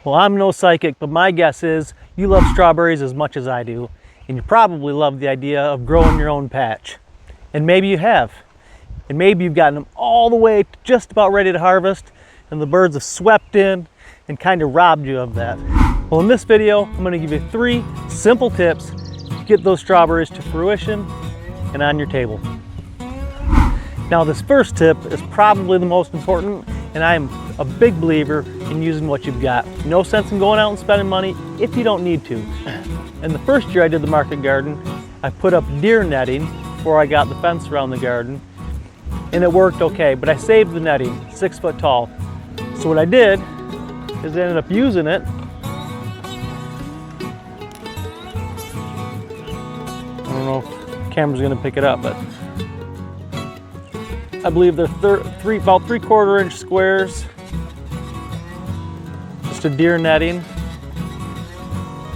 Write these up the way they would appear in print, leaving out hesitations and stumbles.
Well, I'm no psychic, but my guess is you love strawberries as much as I do, and you probably love the idea of growing your own patch. And maybe you have. And maybe you've gotten them all the way to just about ready to harvest, and the birds have swept in and kind of robbed you of that. Well, in this video, I'm going to give you 3 simple tips to get those strawberries to fruition and on your table. Now, this first tip is probably the most important, and I'm a big believer in using what you've got. No sense in going out and spending money if you don't need to. And the first year I did the market garden, I put up deer netting before I got the fence around the garden, and it worked okay, but I saved the netting 6 foot tall. So what I did is I ended up using it. I don't know if the camera's gonna pick it up, but I believe they're about 3/4 inch squares, just a deer netting,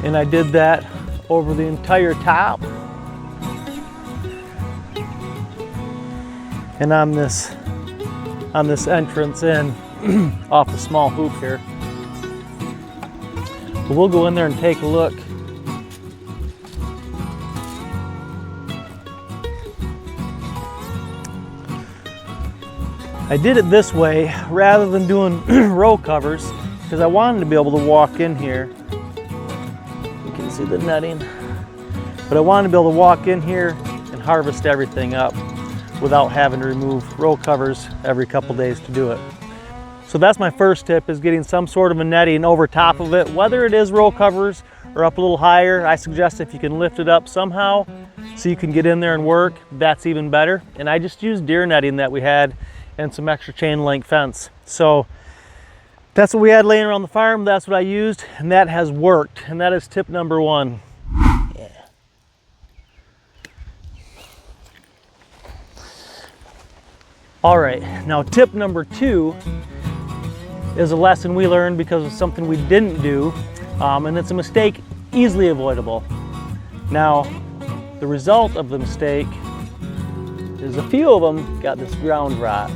and I did that over the entire top. And on this entrance in off the small hoop here. But we'll go in there and take a look. I did it this way rather than doing row covers because I wanted to be able to walk in here. You can see the netting. But I wanted to be able to walk in here and harvest everything up without having to remove row covers every couple days to do it. So that's my first tip, is getting some sort of a netting over top of it, whether it is row covers or up a little higher. I suggest if you can lift it up somehow so you can get in there and work, that's even better. And I just used deer netting that we had and some extra chain link fence. So that's what we had laying around the farm. That's what I used, and that has worked. And that is tip number 1. Yeah. All right, now tip number 2 is a lesson we learned because of something we didn't do, and it's a mistake easily avoidable. Now, the result of the mistake is a few of them got this ground rot.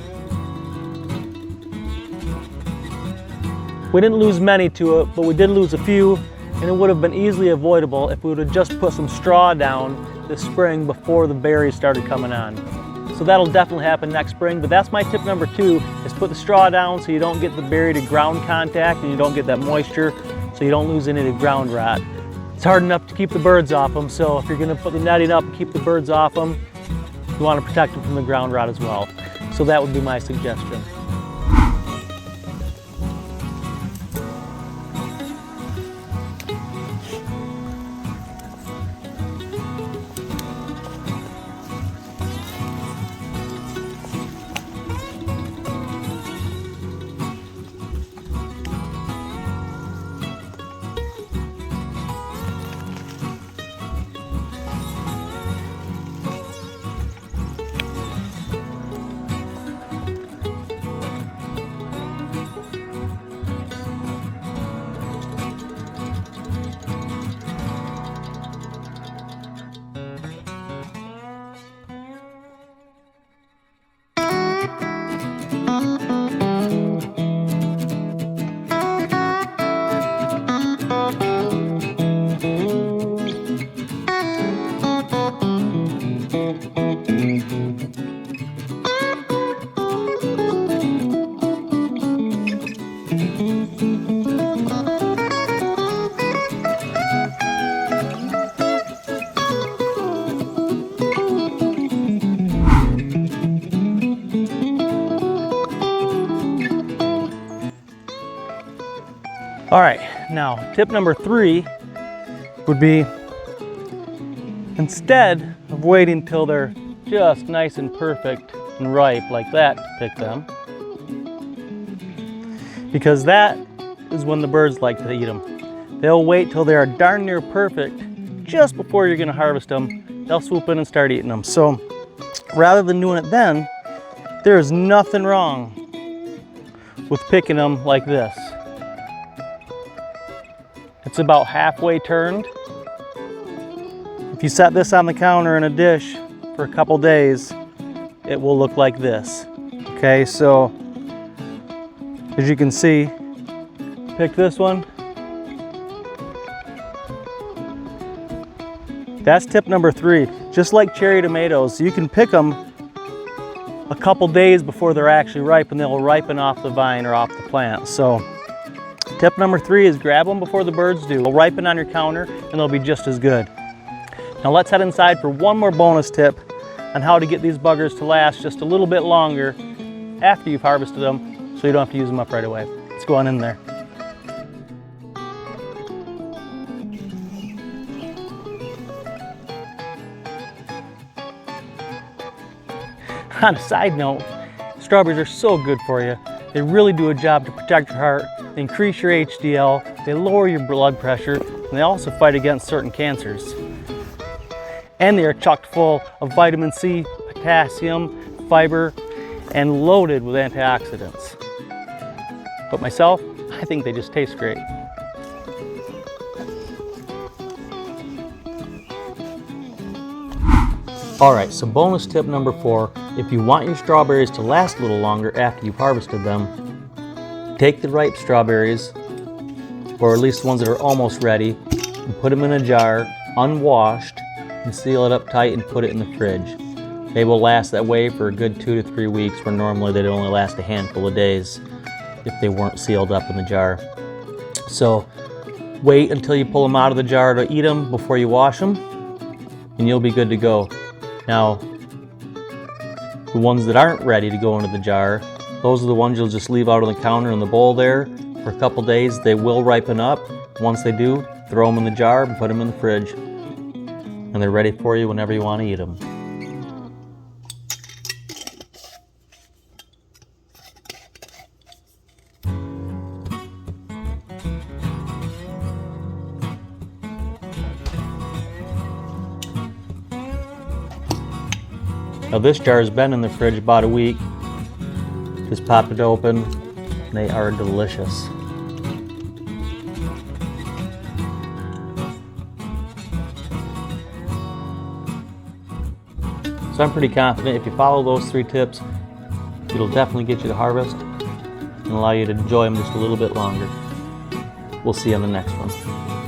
We didn't lose many to it, but we did lose a few, and it would have been easily avoidable if we would have just put some straw down this spring before the berries started coming on. So that'll definitely happen next spring, but that's my tip number 2, is put the straw down so you don't get the berry to ground contact and you don't get that moisture, so you don't lose any of the ground rot. It's hard enough to keep the birds off them, so if you're gonna put the netting up and keep the birds off them, you want to protect them from the ground rot as well. So that would be my suggestion. All right, now tip number 3 would be, instead of waiting till they're just nice and perfect and ripe like that to pick them, because that is when the birds like to eat them. They'll wait till they are darn near perfect just before you're gonna harvest them. They'll swoop in and start eating them. So rather than doing it then, there is nothing wrong with picking them like this. It's about halfway turned. If you set this on the counter in a dish for a couple days, it will look like this. Okay, so as you can see, pick this one, That's tip number 3. Just like cherry tomatoes, you can pick them a couple days before they're actually ripe, and they'll ripen off the vine or off the plant. So tip number 3 is grab them before the birds do. They'll ripen on your counter and they'll be just as good. Now let's head inside for one more bonus tip on how to get these buggers to last just a little bit longer after you've harvested them, so you don't have to use them up right away. Let's go on in there. On a side note, strawberries are so good for you. They really do a job to protect your heart, they increase your HDL, they lower your blood pressure, and they also fight against certain cancers. And they are chocked full of vitamin C, potassium, fiber, and loaded with antioxidants. But myself, I think they just taste great. All right, so bonus tip number 4, if you want your strawberries to last a little longer after you've harvested them, take the ripe strawberries, or at least the ones that are almost ready, and put them in a jar, unwashed, and seal it up tight and put it in the fridge. They will last that way for a good 2 to 3 weeks, where normally they'd only last a handful of days if they weren't sealed up in the jar. So wait until you pull them out of the jar to eat them before you wash them, and you'll be good to go. Now, the ones that aren't ready to go into the jar, those are the ones you'll just leave out on the counter in the bowl there for a couple days. They will ripen up. Once they do, throw them in the jar and put them in the fridge. And they're ready for you whenever you want to eat them. Now this jar has been in the fridge about a week. Just pop it open. They are delicious. So I'm pretty confident if you follow those 3 tips, it'll definitely get you to harvest and allow you to enjoy them just a little bit longer. We'll see you on the next one.